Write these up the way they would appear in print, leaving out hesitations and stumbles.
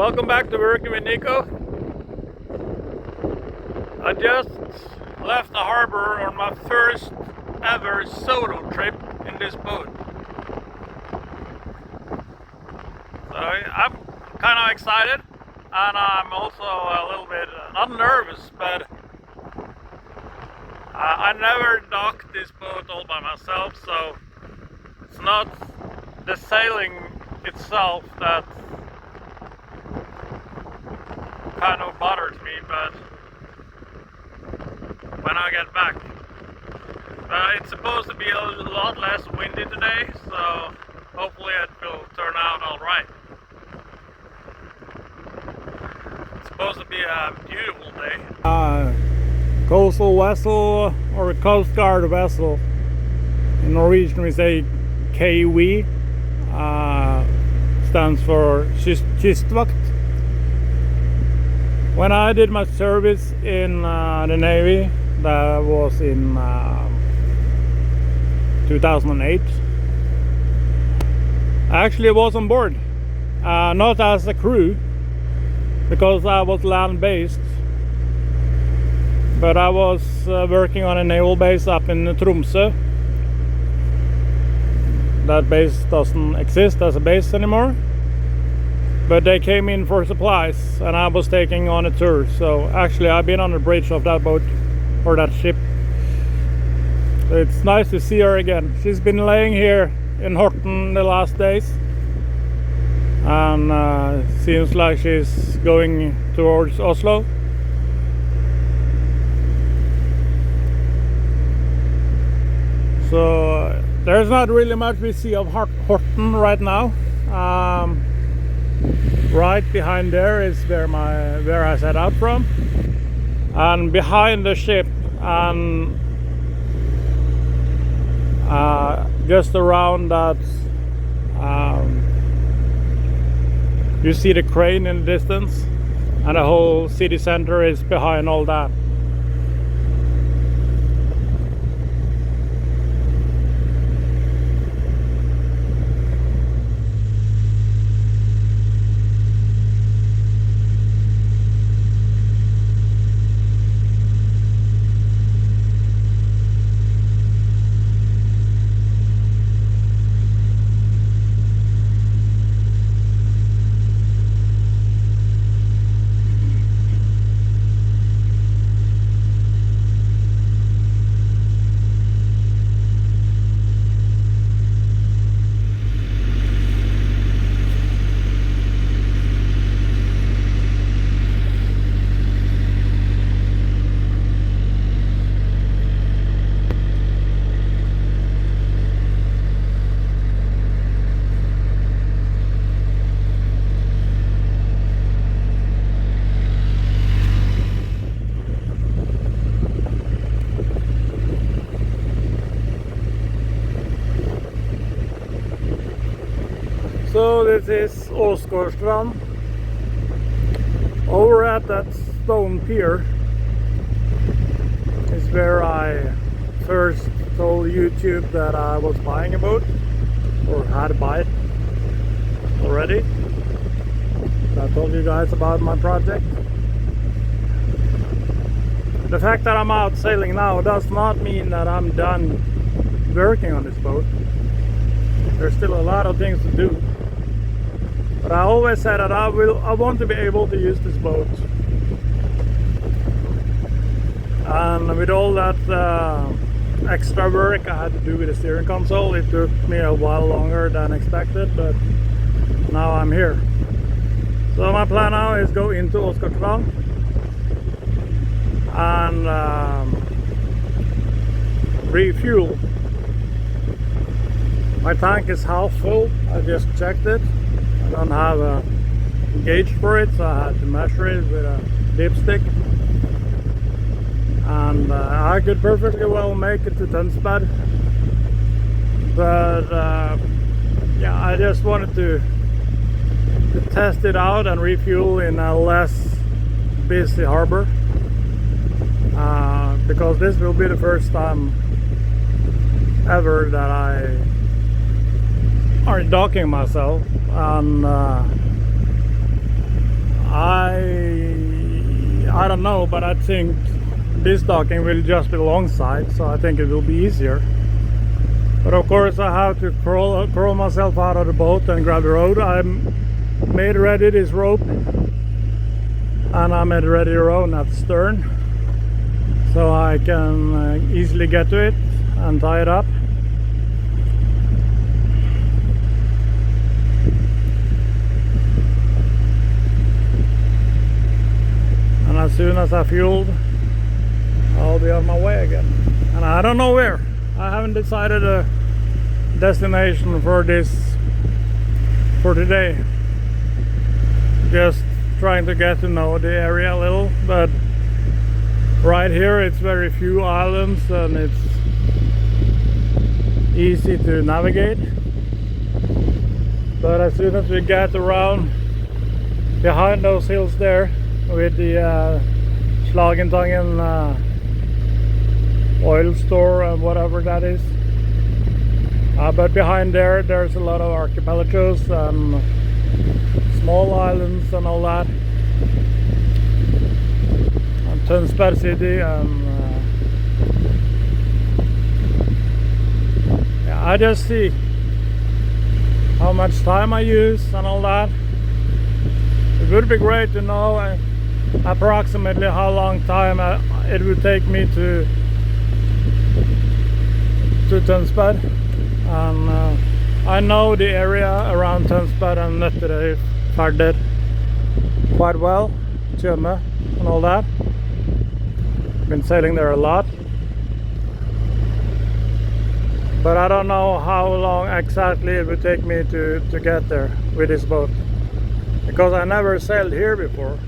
Welcome back to Working with Niko. I just left the harbor on my first ever solo trip in this boat. So I'm kind of excited, and I'm also a little bit, not nervous, but I never docked this boat all by myself, so it's not the sailing itself that kind of bothers me, but when I get back. It's supposed to be a lot less windy today, so hopefully it will turn out alright. It's supposed to be a beautiful day. Coastal vessel or a Coast Guard vessel. In Norwegian we say KV. Stands for Kystvakt. When I did my service in the Navy, that was in 2008, I actually was on board, not as a crew, because I was land-based, but I was working on a naval base up in Tromsø. That base doesn't exist as a base anymore, but they came in for supplies and I was taking on a tour. So actually I've been on the bridge of that boat, or that ship. So it's nice to see her again. She's been laying here in Horten the last days, and seems like she's going towards Oslo. So there's not really much we see of Horten right now. Right behind there is where I set out from, and behind the ship and just around that you see the crane in the distance, and the whole city center is behind all that. So this is Åsgårdstrand. Over at that stone pier is where I first told YouTube that I was buying a boat, or had to buy it already. I told you guys about my project. The fact that I'm out sailing now does not mean that I'm done working on this boat. There's still a lot of things to do. But I always said that I want to be able to use this boat. And with all that extra work I had to do with the steering console, it took me a while longer than expected, but now I'm here. So my plan now is go into Åsgårdstrand and refuel. My tank is half full, I just checked it. I don't have a gauge for it, so I had to measure it with a dipstick. And I could perfectly well make it to Tønsberg. But yeah, I just wanted to test it out and refuel in a less busy harbor. Because this will be the first time ever that I are docking myself, and don't know, but I think this docking will just be alongside, so I think it will be easier. But of course I have to crawl myself out of the boat and grab the rope. I made ready this rope, and I made ready the rope at the stern, so I can easily get to it and tie it up. And as soon as I fueled, I'll be on my way again. And I don't know where. I haven't decided a destination for this for today. Just trying to get to know the area a little, but right here it's very few islands and it's easy to navigate. But as soon as we get around behind those hills there with the Slagentangen oil store and whatever that is, but behind there's a lot of archipelagos and small islands and all that, and Tønsberg city, and yeah, I just see how much time I use and all that. It would be great to know approximately how long time it would take me to Tønsberg, and I know the area around Tønsberg and Nøtterøy quite well, Tjøme and all that. Been sailing there a lot, but I don't know how long exactly it would take me to get there with this boat, because I never sailed here before.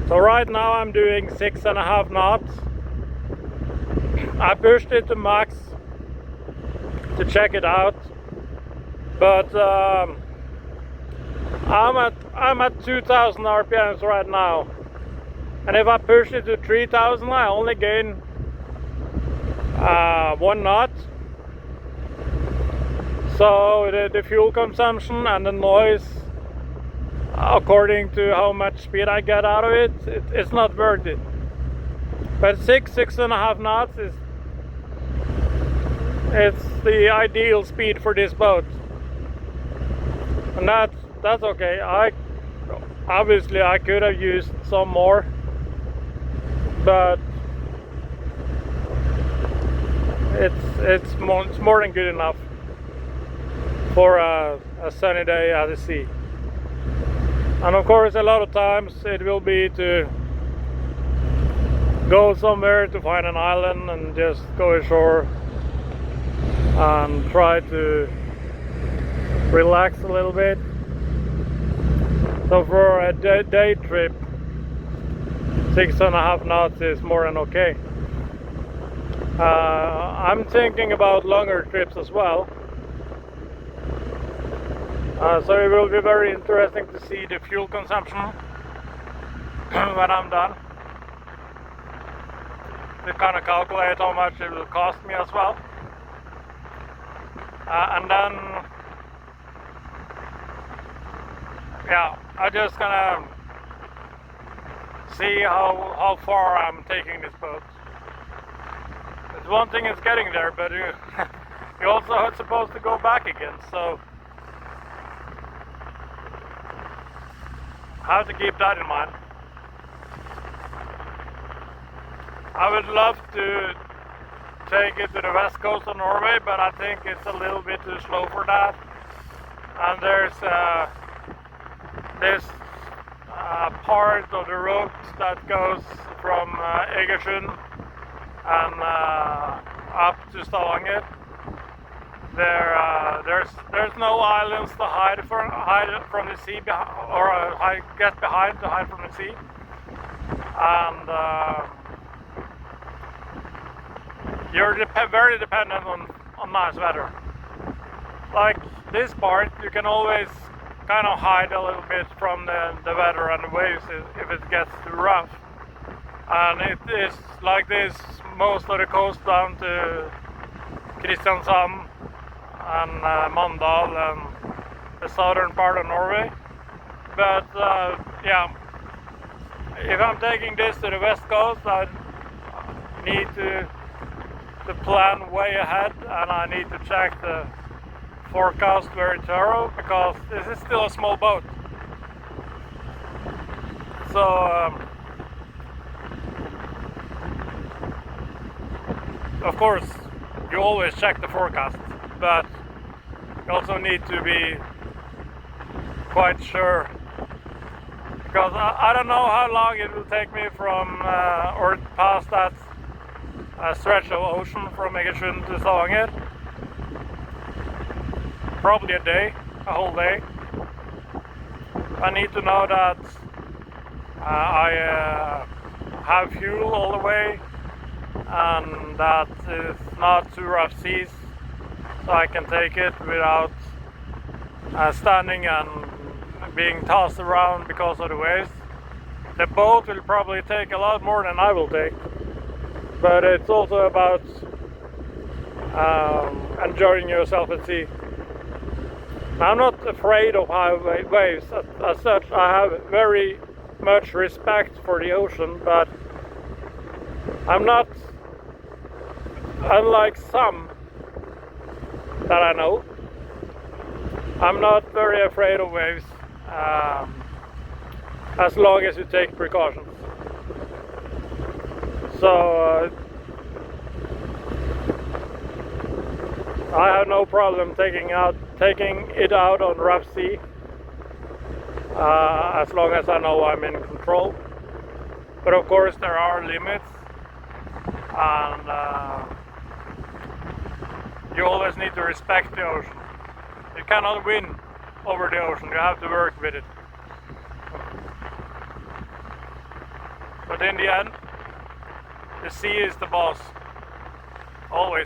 So right now I'm doing 6.5 knots. I pushed it to max to check it out, but I'm at 2,000 RPMs right now, and if I push it to 3,000, I only gain 1 knot. So the fuel consumption and the noise, according to how much speed I get out of it, it's not worth it. But 6.5 knots it's the ideal speed for this boat, and that's okay. Obviously I could have used some more, but it's more than good enough for a sunny day at the sea. And of course, a lot of times it will be to go somewhere to find an island and just go ashore and try to relax a little bit. So for a day trip, 6.5 knots is more than okay. I'm thinking about longer trips as well. So it will be very interesting to see the fuel consumption when I'm done. To kind of calculate how much it will cost me as well. And then, yeah, I'm just gonna see how far I'm taking this boat. It's one thing is getting there, but you also are supposed to go back again, so I have to keep that in mind. I would love to take it to the west coast of Norway, but I think it's a little bit too slow for that. And there's this part of the road that goes from Egersund and up to Stavanger. There's no islands to hide from the sea, or get behind to hide from the sea, and you're very dependent on nice weather. Like this part, you can always kind of hide a little bit from the weather and the waves if it gets too rough. And it is like this most of the coast down to Kristiansand and Mandal and the southern part of Norway. But yeah, if I'm taking this to the west coast, I need to plan way ahead, and I need to check the forecast very thorough, because this is still a small boat. So of course you always check the forecast, but you also need to be quite sure, because I don't know how long it will take me from or past that stretch of ocean from Egersund to Stavanger. Probably a day, a whole day. I need to know that I have fuel all the way, and that it's not too rough seas, so I can take it without standing and being tossed around because of the waves. The boat will probably take a lot more than I will take, but it's also about enjoying yourself at sea. I'm not afraid of high waves as such. I have very much respect for the ocean, but I'm not, unlike some that I know, I'm not very afraid of waves, as long as you take precautions. So I have no problem taking it out on rough sea, as long as I know I'm in control. But of course there are limits, and you always need to respect the ocean. You cannot win over the ocean, you have to work with it. But in the end, the sea is the boss. Always.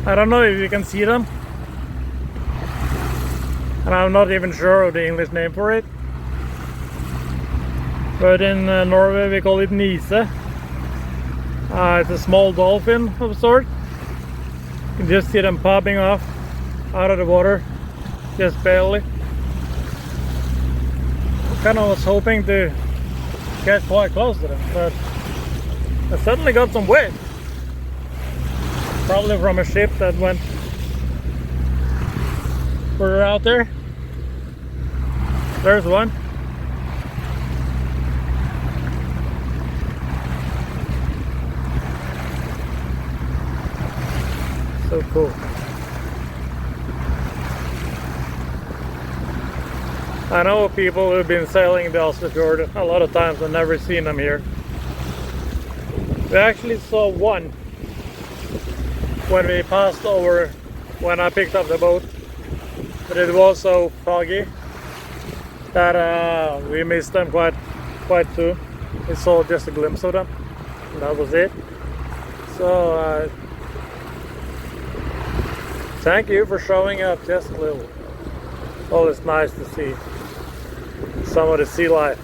I don't know if you can see them, and I'm not even sure of the English name for it, but in Norway we call it nise. It's a small dolphin of sort. You can just see them popping off out of the water, just barely. I kind of was hoping to get quite close to them, but I suddenly got some weight. Probably from a ship that went further out there. There's one. So cool. I know people who've been sailing the Åsgårdstrand a lot of times and never seen them here. We actually saw one when we passed over when I picked up the boat, but it was so foggy that we missed them quite soon. We saw just a glimpse of them, and that was it. So thank you for showing up just a little. Always nice to see some of the sea life.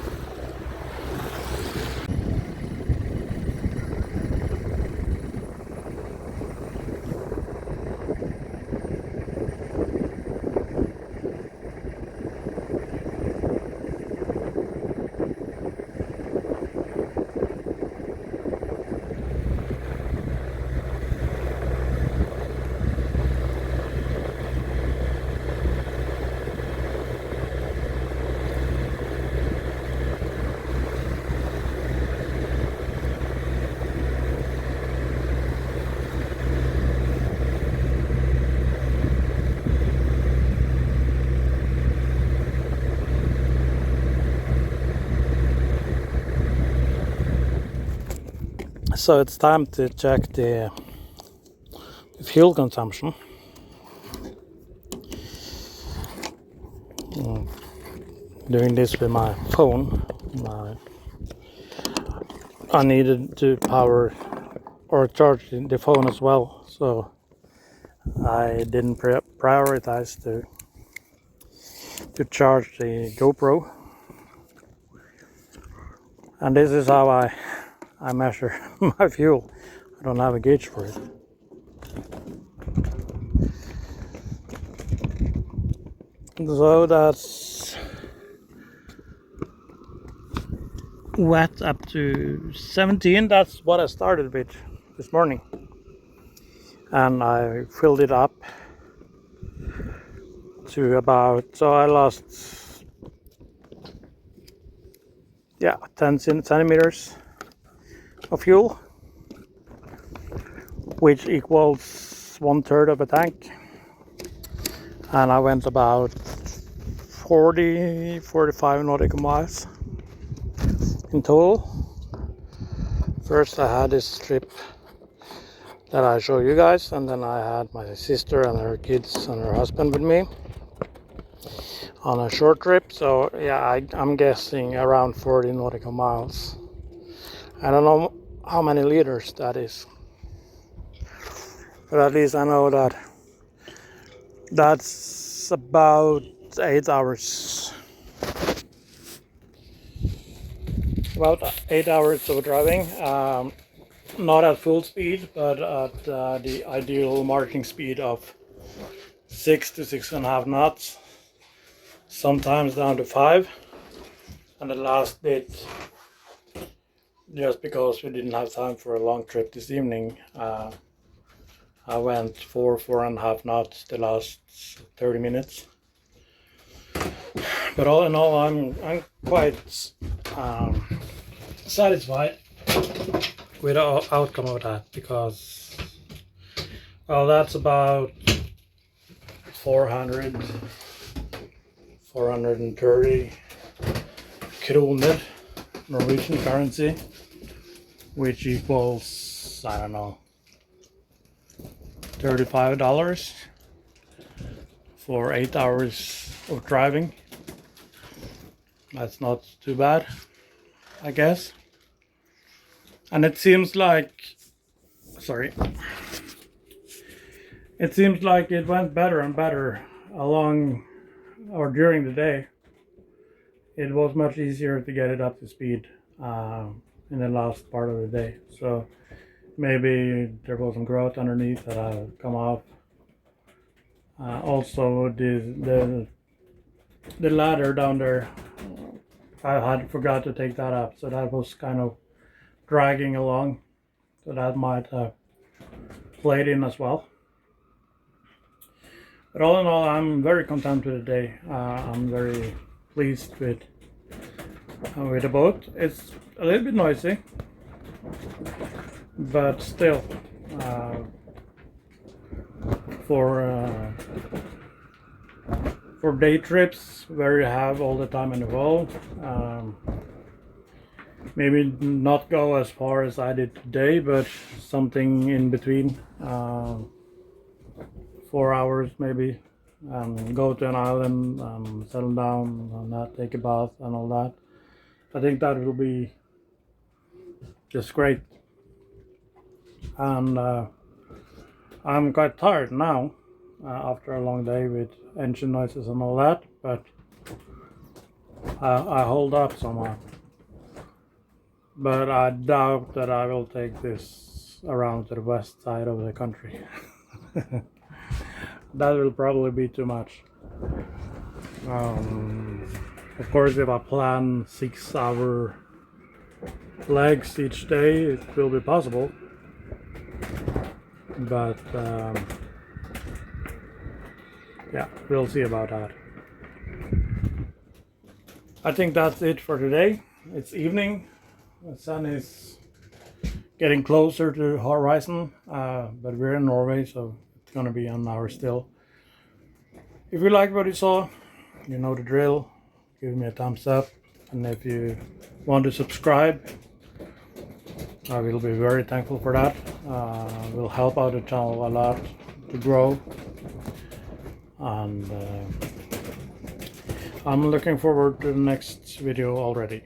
So it's time to check the fuel consumption. Doing this with my phone. I needed to power or charge the phone as well, so I didn't prioritize to charge the GoPro. And this is how I measure my fuel. I don't have a gauge for it. So that's wet up to 17. That's what I started with this morning. And I filled it up to about, so I lost 10 centimeters of fuel, which equals 1/3 of a tank, and I went about 45 nautical miles in total. First I had this trip that I show you guys, and then I had my sister and her kids and her husband with me on a short trip. So yeah, I'm guessing around 40 nautical miles. I don't know how many liters that is, but at least I know that that's about 8 hours. About 8 hours of driving, not at full speed, but at the ideal marching speed of 6 to 6.5 knots, sometimes down to 5. And the last bit, just because we didn't have time for a long trip this evening, I went 4.5 knots the last 30 minutes. But all in all, I'm quite satisfied with the outcome of that, because, well, that's about 430 kroner Norwegian currency, which equals, I don't know, $35 for 8 hours of driving. That's not too bad, I guess. And it seems like, it seems like it went better and better along or during the day. It was much easier to get it up to speed in the last part of the day. So maybe there was some growth underneath that have come off. Also, the ladder down there, I had forgot to take that up, so that was kind of dragging along, so that might have played in as well. But all in all, I'm very content with the day. I'm very pleased with the boat. It's a little bit noisy, but still, for day trips where you have all the time in the world, maybe not go as far as I did today, but something in between, 4 hours maybe, go to an island, settle down and not take a bath and all that. I think that will be just great. And I'm quite tired now after a long day with engine noises and all that, but I hold up somehow. But I doubt that I will take this around to the west side of the country. That will probably be too much. Of course, if I plan 6-hour legs each day, it will be possible. But yeah, we'll see about that. I think that's it for today. It's evening. The sun is getting closer to the horizon, but we're in Norway, so it's gonna be an hour still. If you like what you saw, you know the drill. Give me a thumbs up, and if you want to subscribe, I will be very thankful for that. Will help out the channel a lot to grow, and I'm looking forward to the next video already.